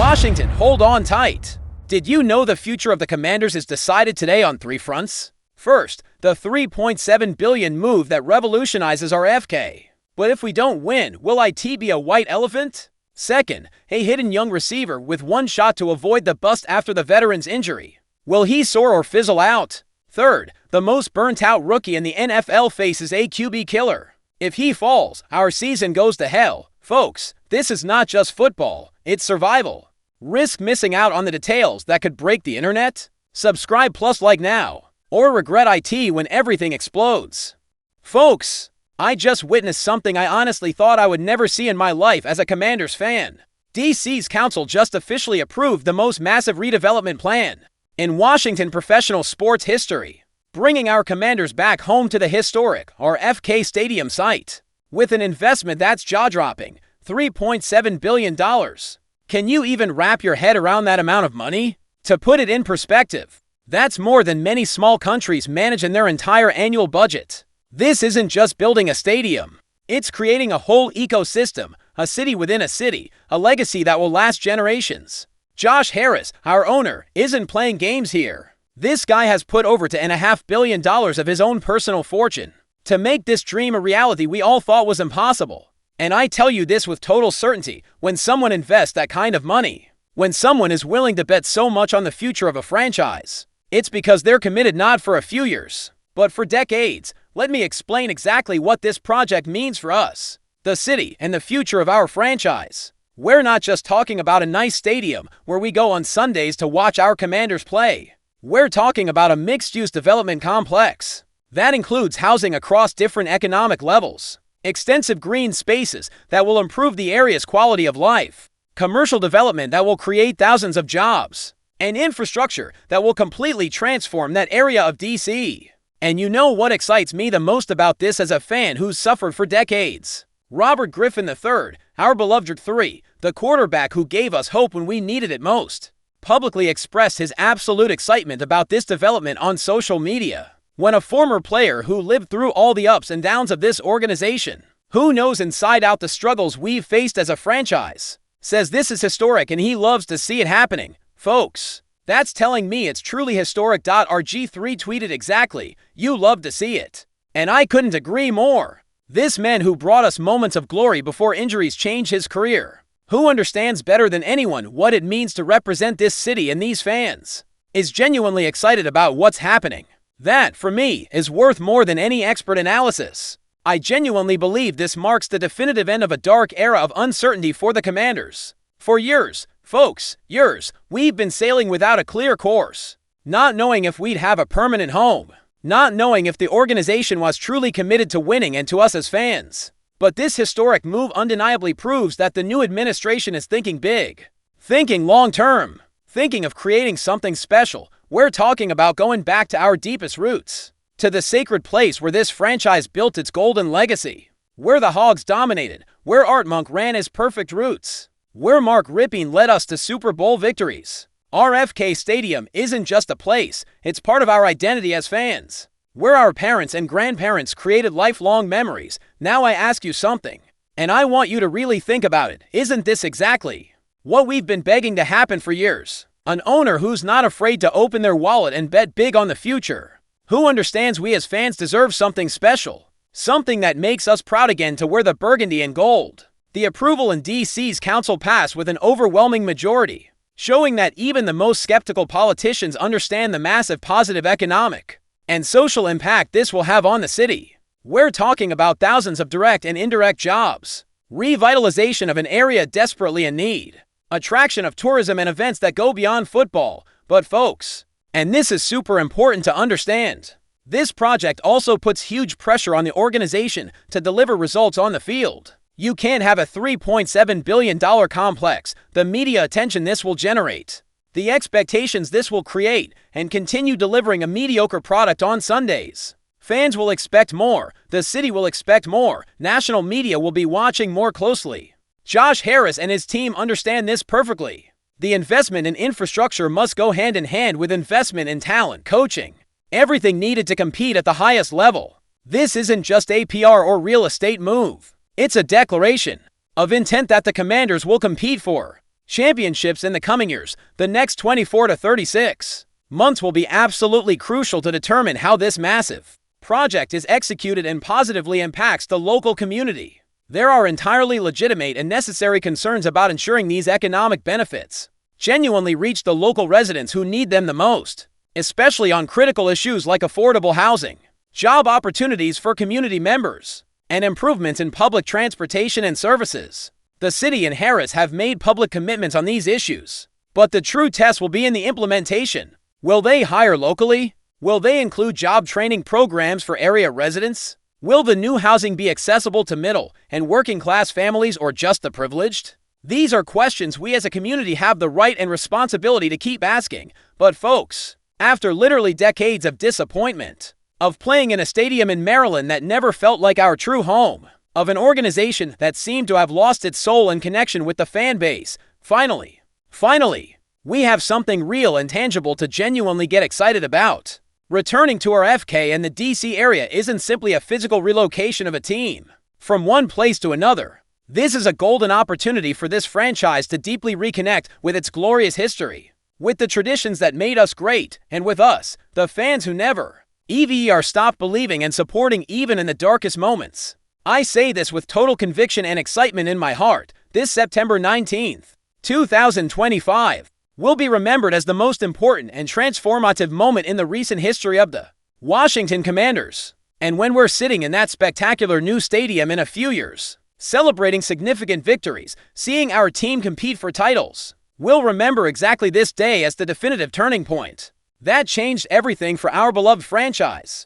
Washington, hold on tight. Did you know the future of the Commanders is decided today on 3 fronts? First, the $3.7 billion move that revolutionizes RFK. But if we don't win, will IT be a white elephant? Second, a hidden young receiver with one shot to avoid the bust after the veteran's injury. Will he soar or fizzle out? Third, the most burnt-out rookie in the NFL faces a QB killer. If he falls, our season goes to hell. Folks, this is not just football, it's survival. Risk missing out on the details that could break the internet? Subscribe plus like now, or regret IT when everything explodes. Folks, I just witnessed something I honestly thought I would never see in my life as a Commanders fan. DC's council just officially approved the most massive redevelopment plan in Washington professional sports history, bringing our Commanders back home to the historic RFK Stadium site. With an investment that's jaw-dropping, $3.7 billion. Can you even wrap your head around that amount of money? To put it in perspective, that's more than many small countries manage in their entire annual budget. This isn't just building a stadium. It's creating a whole ecosystem, a city within a city, a legacy that will last generations. Josh Harris, our owner, isn't playing games here. This guy has put over $2.5 billion of his own personal fortune to make this dream a reality we all thought was impossible. And I tell you this with total certainty, when someone invests that kind of money, when someone is willing to bet so much on the future of a franchise, it's because they're committed not for a few years, but for decades. Let me explain exactly what this project means for us, the city, and the future of our franchise. We're not just talking about a nice stadium where we go on Sundays to watch our Commanders play. We're talking about a mixed-use development complex that includes housing across different economic levels, extensive green spaces that will improve the area's quality of life, commercial development that will create thousands of jobs, and infrastructure that will completely transform that area of DC. And you know what excites me the most about this as a fan who's suffered for decades? Robert Griffin III, our beloved 3, the quarterback who gave us hope when we needed it most, publicly expressed his absolute excitement about this development on social media. When a former player who lived through all the ups and downs of this organization, who knows inside out the struggles we've faced as a franchise, says this is historic and he loves to see it happening, folks, that's telling me it's truly historic. RG3 tweeted exactly, "You love to see it." And I couldn't agree more. This man who brought us moments of glory before injuries changed his career, who understands better than anyone what it means to represent this city and these fans, is genuinely excited about what's happening. That, for me, is worth more than any expert analysis. I genuinely believe this marks the definitive end of a dark era of uncertainty for the Commanders. For years, folks, years, we've been sailing without a clear course, not knowing if we'd have a permanent home, not knowing if the organization was truly committed to winning and to us as fans. But this historic move undeniably proves that the new administration is thinking big, thinking long-term, thinking of creating something special. We're talking about going back to our deepest roots, to the sacred place where this franchise built its golden legacy, where the Hogs dominated, where Art Monk ran his perfect routes, where Mark Ripping led us to Super Bowl victories. RFK Stadium isn't just a place, it's part of our identity as fans, where our parents and grandparents created lifelong memories. Now I ask you something, and I want you to really think about it. Isn't this exactly what we've been begging to happen for years? An owner who's not afraid to open their wallet and bet big on the future, who understands we as fans deserve something special, something that makes us proud again to wear the Burgundy and Gold. The approval in DC's council passed with an overwhelming majority, showing that even the most skeptical politicians understand the massive positive economic and social impact this will have on the city. We're talking about thousands of direct and indirect jobs, revitalization of an area desperately in need, attraction of tourism and events that go beyond football. But folks, and this is super important to understand, this project also puts huge pressure on the organization to deliver results on the field. You can't have a $3.7 billion complex, the media attention this will generate, the expectations this will create, and continue delivering a mediocre product on Sundays. Fans will expect more, the city will expect more, national media will be watching more closely. Josh Harris and his team understand this perfectly. The investment in infrastructure must go hand in hand with investment in talent, coaching, everything needed to compete at the highest level. This isn't just a PR or real estate move. It's a declaration of intent that the Commanders will compete for, championships in the coming years. The next 24 to 36 months will be absolutely crucial to determine how this massive project is executed and positively impacts the local community. There are entirely legitimate and necessary concerns about ensuring these economic benefits genuinely reach the local residents who need them the most, especially on critical issues like affordable housing, job opportunities for community members, and improvements in public transportation and services. The city and Harris have made public commitments on these issues, but the true test will be in the implementation. Will they hire locally? Will they include job training programs for area residents? Will the new housing be accessible to middle and working class families or just the privileged? These are questions we as a community have the right and responsibility to keep asking. But folks, after literally decades of disappointment, of playing in a stadium in Maryland that never felt like our true home, of an organization that seemed to have lost its soul and connection with the fan base, finally, we have something real and tangible to genuinely get excited about. Returning to RFK and the DC area isn't simply a physical relocation of a team from one place to another. This is a golden opportunity for this franchise to deeply reconnect with its glorious history, with the traditions that made us great, and with us, the fans who never ever stopped believing and supporting even in the darkest moments. I say this with total conviction and excitement in my heart. This September 19th, 2025, will be remembered as the most important and transformative moment in the recent history of the Washington Commanders. And when we're sitting in that spectacular new stadium in a few years, celebrating significant victories, seeing our team compete for titles, we'll remember exactly this day as the definitive turning point that changed everything for our beloved franchise.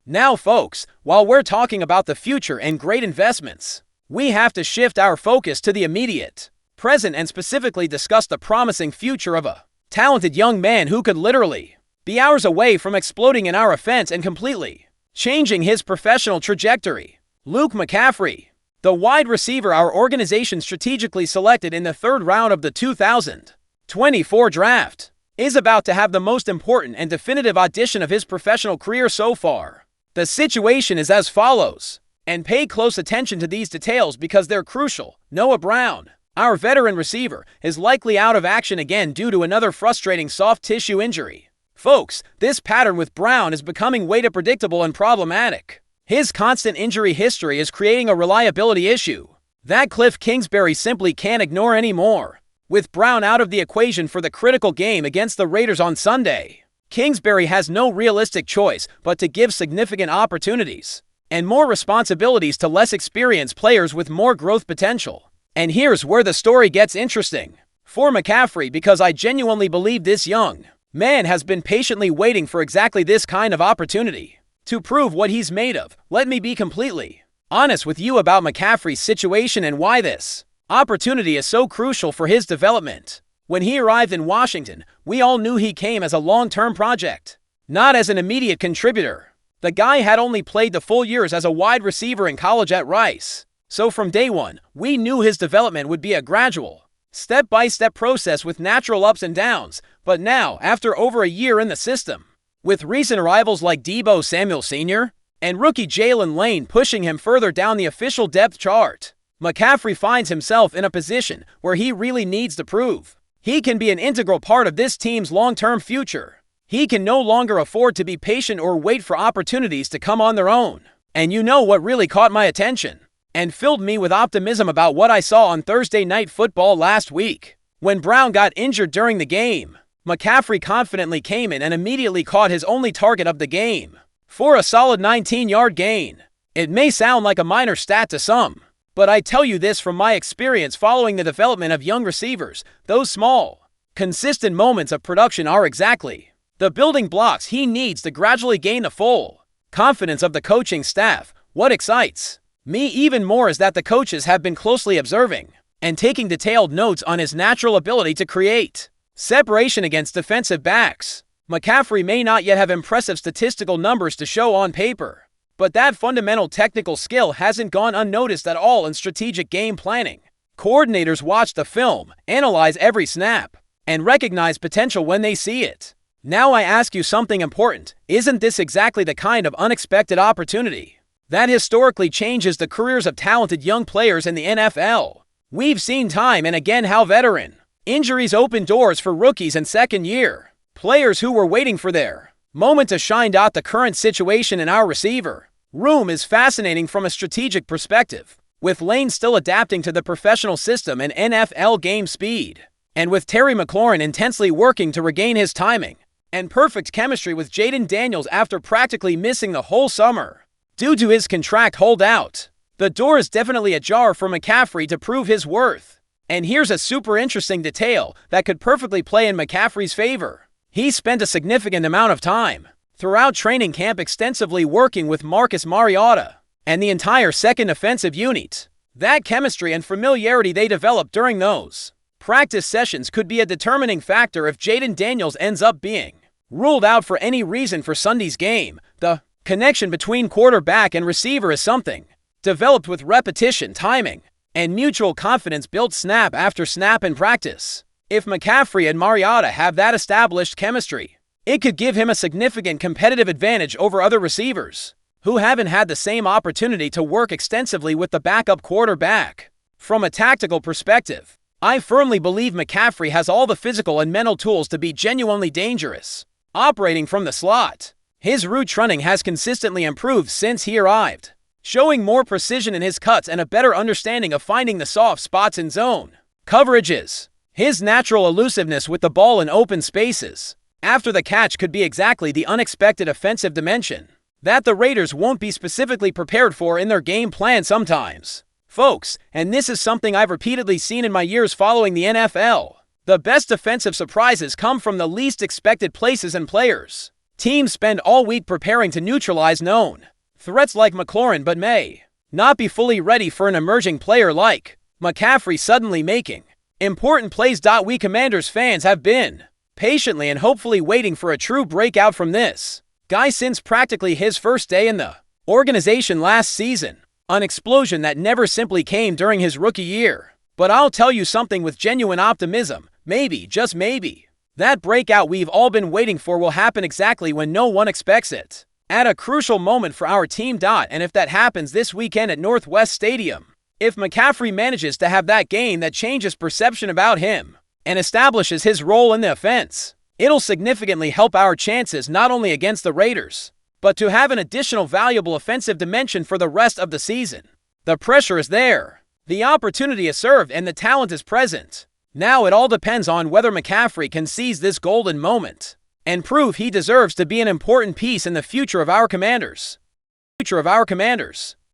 Now, folks, while we're talking about the future and great investments, we have to shift our focus to the immediate present and specifically discuss the promising future of a talented young man who could literally be hours away from exploding in our offense and completely changing his professional trajectory. Luke McCaffrey, the wide receiver our organization strategically selected in the third round of the 2024 draft, is about to have the most important and definitive audition of his professional career so far. The situation is as follows, and pay close attention to these details because they're crucial. Noah Brown, our veteran receiver, is likely out of action again due to another frustrating soft tissue injury. Folks, this pattern with Brown is becoming way too predictable and problematic. His constant injury history is creating a reliability issue that Cliff Kingsbury simply can't ignore anymore. With Brown out of the equation for the critical game against the Raiders on Sunday, Kingsbury has no realistic choice but to give significant opportunities and more responsibilities to less experienced players with more growth potential. And here's where the story gets interesting for McCaffrey, because I genuinely believe this young man has been patiently waiting for exactly this kind of opportunity to prove what he's made of. Let me be completely honest with you about McCaffrey's situation and why this opportunity is so crucial for his development. When he arrived in Washington, we all knew he came as a long-term project, not as an immediate contributor. The guy had only played the full years as a wide receiver in college at Rice. So from day one, we knew his development would be a gradual, step-by-step process with natural ups and downs. But now, after over a year in the system, with recent arrivals like Deebo Samuel Sr. and rookie Jalen Lane pushing him further down the official depth chart, McCaffrey finds himself in a position where he really needs to prove he can be an integral part of this team's long-term future. He can no longer afford to be patient or wait for opportunities to come on their own. And you know what really caught my attention and filled me with optimism about what I saw on Thursday Night Football last week? When Brown got injured during the game, McCaffrey confidently came in and immediately caught his only target of the game for a solid 19-yard gain. It may sound like a minor stat to some, but I tell you this from my experience following the development of young receivers, those small, consistent moments of production are exactly the building blocks he needs to gradually gain the full confidence of the coaching staff. What excites me even more is that the coaches have been closely observing and taking detailed notes on his natural ability to create separation against defensive backs. McCaffrey may not yet have impressive statistical numbers to show on paper, but that fundamental technical skill hasn't gone unnoticed at all in strategic game planning. Coordinators watch the film, analyze every snap, and recognize potential when they see it. Now I ask you something important. Isn't this exactly the kind of unexpected opportunity that historically changes the careers of talented young players in the NFL? We've seen time and again how veteran injuries open doors for rookies and second-year players who were waiting for their moment to shine. The current situation in our receiver room is fascinating from a strategic perspective, with Lane still adapting to the professional system and NFL game speed, and with Terry McLaurin intensely working to regain his timing and perfect chemistry with Jaden Daniels after practically missing the whole summer due to his contract holdout. The door is definitely ajar for McCaffrey to prove his worth. And here's a super interesting detail that could perfectly play in McCaffrey's favor. He spent a significant amount of time throughout training camp extensively working with Marcus Mariota and the entire second offensive unit. That chemistry and familiarity they developed during those practice sessions could be a determining factor if Jaden Daniels ends up being ruled out for any reason for Sunday's game. The connection between quarterback and receiver is something developed with repetition, timing, and mutual confidence built snap after snap in practice. If McCaffrey and Mariota have that established chemistry, it could give him a significant competitive advantage over other receivers who haven't had the same opportunity to work extensively with the backup quarterback. From a tactical perspective, I firmly believe McCaffrey has all the physical and mental tools to be genuinely dangerous. Operating from the slot, his route running has consistently improved since he arrived, showing more precision in his cuts and a better understanding of finding the soft spots in zone coverages. His natural elusiveness with the ball in open spaces after the catch could be exactly the unexpected offensive dimension that the Raiders won't be specifically prepared for in their game plan sometimes. Folks, and this is something I've repeatedly seen in my years following the NFL, the best defensive surprises come from the least expected places and players. Teams spend all week preparing to neutralize known threats like McLaurin but may not be fully ready for an emerging player like McCaffrey suddenly making important plays. We Commanders fans have been patiently and hopefully waiting for a true breakout from this guy since practically his first day in the organization last season. An explosion that never simply came during his rookie year. But I'll tell you something with genuine optimism, maybe, just maybe, that breakout we've all been waiting for will happen exactly when no one expects it, at a crucial moment for our team. And if that happens this weekend at Northwest Stadium, if McCaffrey manages to have that game that changes perception about him and establishes his role in the offense, it'll significantly help our chances not only against the Raiders, but to have an additional valuable offensive dimension for the rest of the season. The pressure is there, the opportunity is served, and the talent is present. Now it all depends on whether McCaffrey can seize this golden moment and prove he deserves to be an important piece in the future of our Commanders.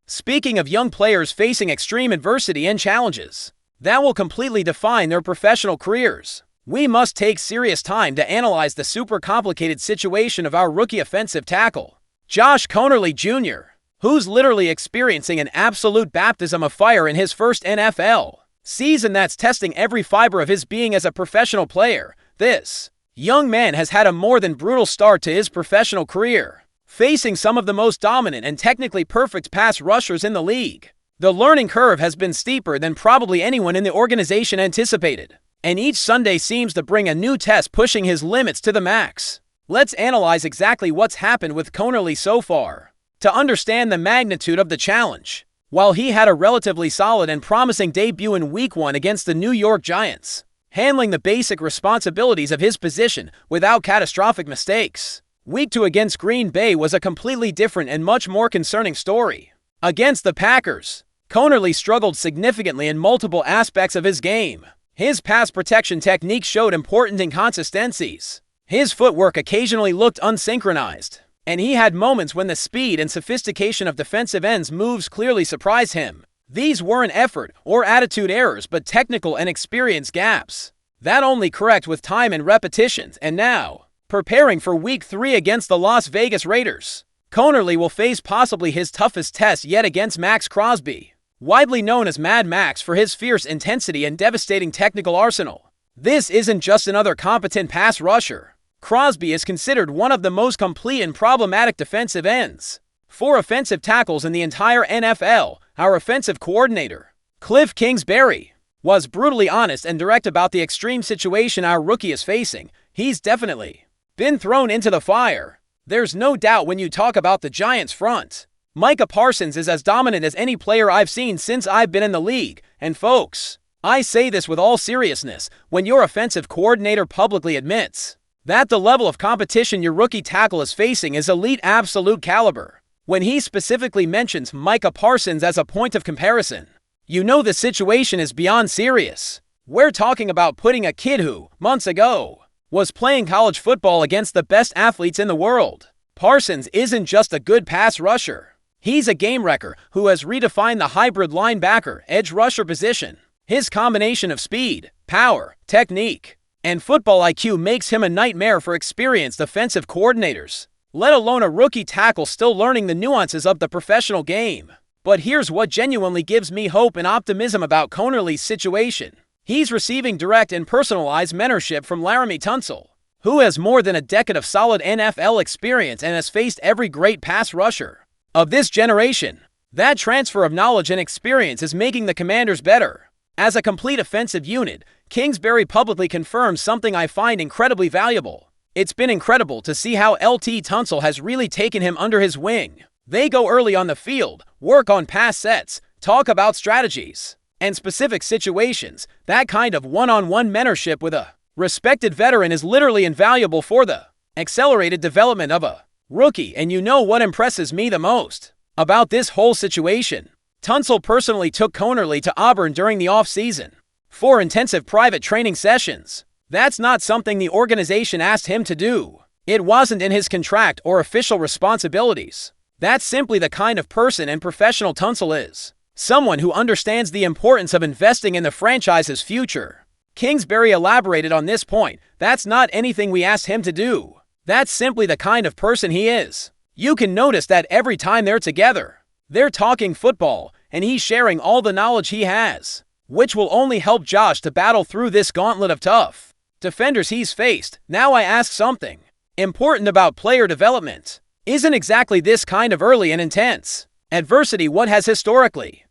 Speaking of young players facing extreme adversity and challenges that will completely define their professional careers, we must take serious time to analyze the super complicated situation of our rookie offensive tackle, Josh Conerly Jr., who's literally experiencing an absolute baptism of fire in his first NFL season that's testing every fiber of his being as a professional player. This young man has had a more than brutal start to his professional career, facing some of the most dominant and technically perfect pass rushers in the league. The learning curve has been steeper than probably anyone in the organization anticipated, and each Sunday seems to bring a new test pushing his limits to the max. Let's analyze exactly what's happened with Conerly so far to understand the magnitude of the challenge. While he had a relatively solid and promising debut in Week 1 against the New York Giants, handling the basic responsibilities of his position without catastrophic mistakes, Week 2 against Green Bay was a completely different and much more concerning story. Against the Packers, Conerly struggled significantly in multiple aspects of his game. His pass protection technique showed important inconsistencies. His footwork occasionally looked unsynchronized, and he had moments when the speed and sophistication of defensive ends' moves clearly surprised him. These weren't effort or attitude errors, but technical and experience gaps that only correct with time and repetitions. And now, preparing for Week 3 against the Las Vegas Raiders, Conerly will face possibly his toughest test yet against Max Crosby, widely known as Mad Max for his fierce intensity and devastating technical arsenal. This isn't just another competent pass rusher. Crosby is considered one of the most complete and problematic defensive ends. 4 offensive tackles in the entire NFL. Our offensive coordinator, Cliff Kingsbury, was brutally honest and direct about the extreme situation our rookie is facing. He's definitely been thrown into the fire. There's no doubt when you talk about the Giants front, Micah Parsons is as dominant as any player I've seen since I've been in the league. And folks, I say this with all seriousness when your offensive coordinator publicly admits that the level of competition your rookie tackle is facing is elite absolute caliber. When he specifically mentions Micah Parsons as a point of comparison, you know the situation is beyond serious. We're talking about putting a kid who, months ago, was playing college football against the best athletes in the world. Parsons isn't just a good pass rusher. He's a game wrecker who has redefined the hybrid linebacker edge rusher position. His combination of speed, power, technique, and football IQ makes him a nightmare for experienced offensive coordinators, let alone a rookie tackle still learning the nuances of the professional game. But here's what genuinely gives me hope and optimism about Conerly's situation. He's receiving direct and personalized mentorship from Laremy Tunsil, who has more than a decade of solid NFL experience and has faced every great pass rusher of this generation. That transfer of knowledge and experience is making the Commanders better. As a complete offensive unit, Kingsbury publicly confirms something I find incredibly valuable. It's been incredible to see how LT Tunsil has really taken him under his wing. They go early on the field, work on pass sets, talk about strategies and specific situations. That kind of one-on-one mentorship with a respected veteran is literally invaluable for the accelerated development of a rookie. And you know what impresses me the most about this whole situation? Tunsil personally took Conerly to Auburn during the off-season for intensive private training sessions. That's not something the organization asked him to do. It wasn't in his contract or official responsibilities. That's simply the kind of person and professional Tunsil is. Someone who understands the importance of investing in the franchise's future. Kingsbury elaborated on this point. That's not anything we asked him to do. That's simply the kind of person he is. You can notice that every time they're together, they're talking football, and he's sharing all the knowledge he has, which will only help Josh to battle through this gauntlet of tough defenders he's faced. Now I ask something important about player development. Isn't exactly this kind of early and intense adversity what has historically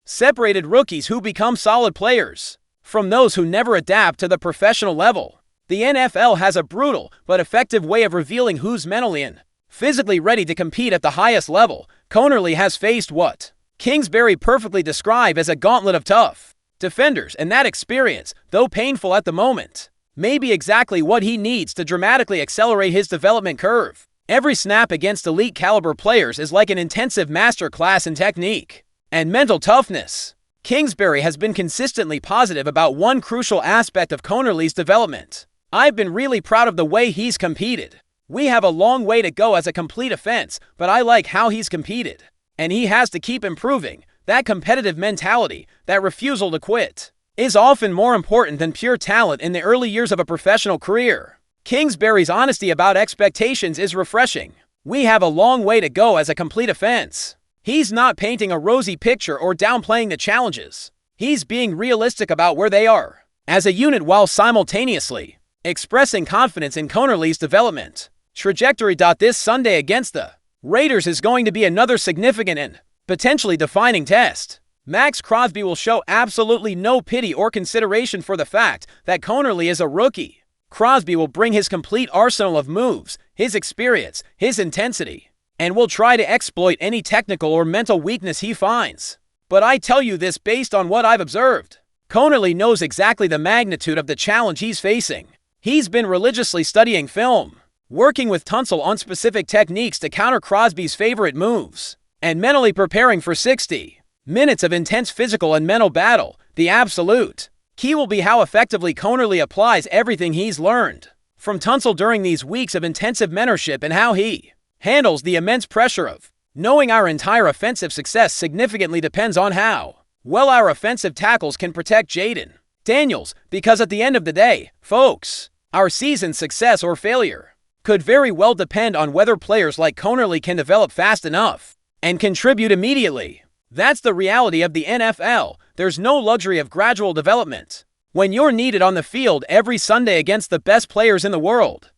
separated rookies who become solid players from those who never adapt to the professional level? The NFL has a brutal but effective way of revealing who's mentally and physically ready to compete at the highest level. Conerly has faced what Kingsbury perfectly described as a gauntlet of tough defenders, and that experience, though painful at the moment, may be exactly what he needs to dramatically accelerate his development curve. Every snap against elite caliber players is like an intensive masterclass in technique and mental toughness. Kingsbury has been consistently positive about one crucial aspect of Conerly's development. I've been really proud of the way he's competed. We have a long way to go as a complete offense, but I like how he's competed. And he has to keep improving. That competitive mentality, that refusal to quit, is often more important than pure talent in the early years of a professional career. Kingsbury's honesty about expectations is refreshing. We have a long way to go as a complete offense. He's not painting a rosy picture or downplaying the challenges. He's being realistic about where they are as a unit while simultaneously expressing confidence in Conerly's development trajectory. This Sunday against the Raiders is going to be another significant and potentially defining test. Max Crosby will show absolutely no pity or consideration for the fact that Conerly is a rookie. Crosby will bring his complete arsenal of moves, his experience, his intensity, and will try to exploit any technical or mental weakness he finds. But I tell you this based on what I've observed. Conerly knows exactly the magnitude of the challenge he's facing. He's been religiously studying film, working with Tunsil on specific techniques to counter Crosby's favorite moves, and mentally preparing for 60 minutes of intense physical and mental battle. The absolute key will be how effectively Conerly applies everything he's learned from Tunsil during these weeks of intensive mentorship, and how he handles the immense pressure of knowing our entire offensive success significantly depends on how well our offensive tackles can protect Jaden Daniels, because at the end of the day, folks, our season's success or failure could very well depend on whether players like Conerly can develop fast enough and contribute immediately. That's the reality of the NFL. There's no luxury of gradual development when you're needed on the field every Sunday against the best players in the world.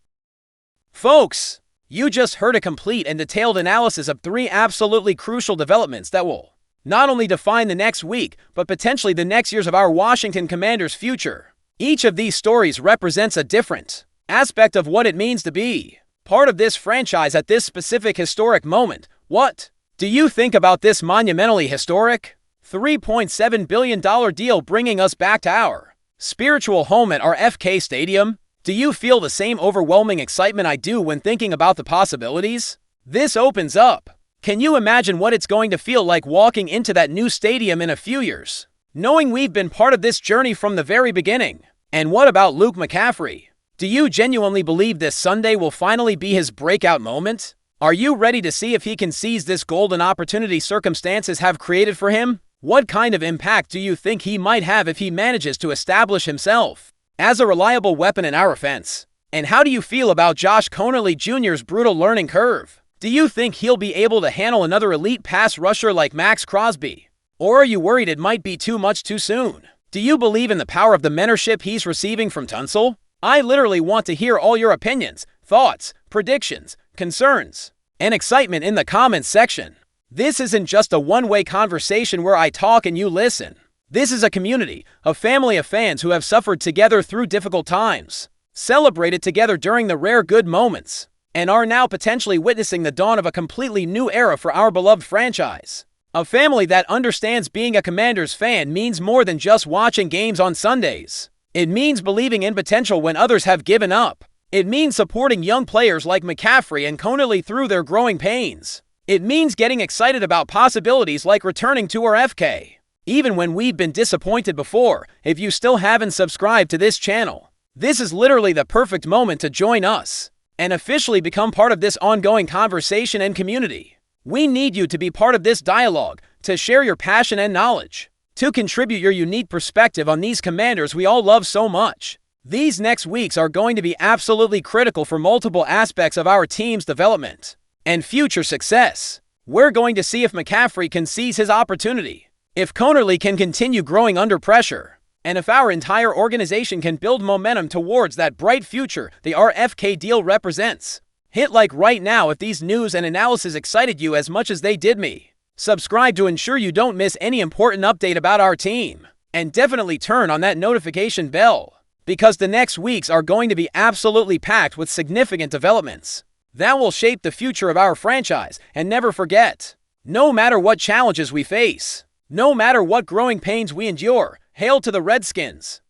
Folks, you just heard a complete and detailed analysis of 3 absolutely crucial developments that will not only define the next week, but potentially the next years of our Washington Commanders' future. Each of these stories represents a different aspect of what it means to be part of this franchise at this specific historic moment. What do you think about this monumentally historic $3.7 billion deal bringing us back to our spiritual home at RFK Stadium? Do you feel the same overwhelming excitement I do when thinking about the possibilities this opens up? Can you imagine what it's going to feel like walking into that new stadium in a few years, knowing we've been part of this journey from the very beginning? And what about Luke McCaffrey? Do you genuinely believe this Sunday will finally be his breakout moment? Are you ready to see if he can seize this golden opportunity circumstances have created for him? What kind of impact do you think he might have if he manages to establish himself as a reliable weapon in our offense? And how do you feel about Josh Conerly Jr.'s brutal learning curve? Do you think he'll be able to handle another elite pass rusher like Max Crosby? Or are you worried it might be too much too soon? Do you believe in the power of the mentorship he's receiving from Tunsil? I literally want to hear all your opinions, thoughts, predictions, concerns, and excitement in the comments section. This isn't just a one-way conversation where I talk and you listen. This is a community, a family of fans who have suffered together through difficult times, celebrated together during the rare good moments, and are now potentially witnessing the dawn of a completely new era for our beloved franchise. A family that understands being a Commanders fan means more than just watching games on Sundays. It means believing in potential when others have given up. It means supporting young players like McCaffrey and Conerly through their growing pains. It means getting excited about possibilities like returning to RFK. Even when we've been disappointed before, if you still haven't subscribed to this channel, this is literally the perfect moment to join us and officially become part of this ongoing conversation and community. We need you to be part of this dialogue, to share your passion and knowledge, to contribute your unique perspective on these Commanders we all love so much. These next weeks are going to be absolutely critical for multiple aspects of our team's development and future success. We're going to see if McCaffrey can seize his opportunity, if Conerly can continue growing under pressure, and if our entire organization can build momentum towards that bright future the RFK deal represents. Hit like right now if these news and analysis excited you as much as they did me. Subscribe to ensure you don't miss any important update about our team. And definitely turn on that notification bell, because the next weeks are going to be absolutely packed with significant developments that will shape the future of our franchise. And never forget, no matter what challenges we face, no matter what growing pains we endure, hail to the Redskins.